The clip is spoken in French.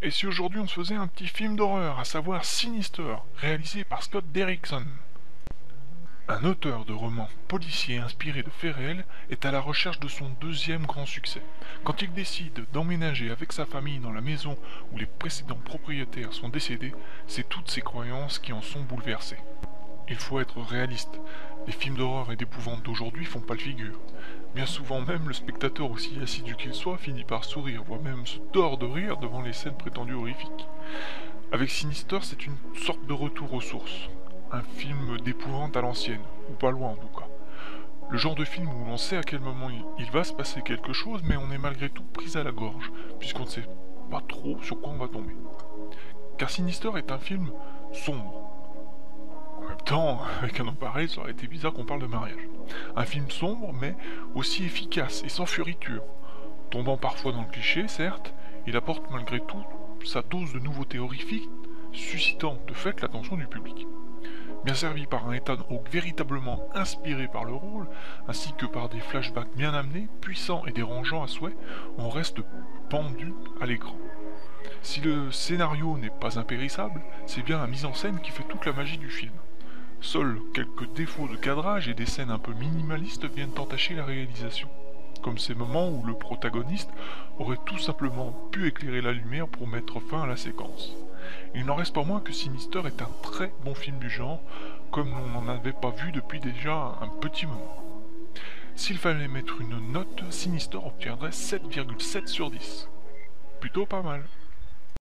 Et si aujourd'hui on se faisait un petit film d'horreur, à savoir Sinister, réalisé par Scott Derrickson? Un auteur de romans policiers inspirés de faits réels est à la recherche de son deuxième grand succès. Quand il décide d'emménager avec sa famille dans la maison où les précédents propriétaires sont décédés, c'est toutes ses croyances qui en sont bouleversées. Il faut être réaliste, les films d'horreur et d'épouvante d'aujourd'hui font pas le figure. Bien souvent même, le spectateur, aussi assidu qu'il soit, finit par sourire, voire même se tord de rire devant les scènes prétendues horrifiques. Avec Sinister, c'est une sorte de retour aux sources. Un film d'épouvante à l'ancienne, ou pas loin en tout cas. Le genre de film où l'on sait à quel moment il va se passer quelque chose, mais on est malgré tout pris à la gorge, puisqu'on ne sait pas trop sur quoi on va tomber. Car Sinister est un film sombre. En même temps, avec un nom pareil, ça aurait été bizarre qu'on parle de mariage. Un film sombre, mais aussi efficace et sans furiture. Tombant parfois dans le cliché, certes, il apporte malgré tout sa dose de nouveautés horrifiques, suscitant de fait l'attention du public. Bien servi par un Ethan Hawke véritablement inspiré par le rôle, ainsi que par des flashbacks bien amenés, puissants et dérangeants à souhait, on reste pendu à l'écran. Si le scénario n'est pas impérissable, c'est bien la mise en scène qui fait toute la magie du film. Seuls quelques défauts de cadrage et des scènes un peu minimalistes viennent entacher la réalisation, comme ces moments où le protagoniste aurait tout simplement pu éclairer la lumière pour mettre fin à la séquence. Il n'en reste pas moins que Sinister est un très bon film du genre, comme on n'en avait pas vu depuis déjà un petit moment. S'il fallait mettre une note, Sinister obtiendrait 7,7 sur 10. Plutôt pas mal.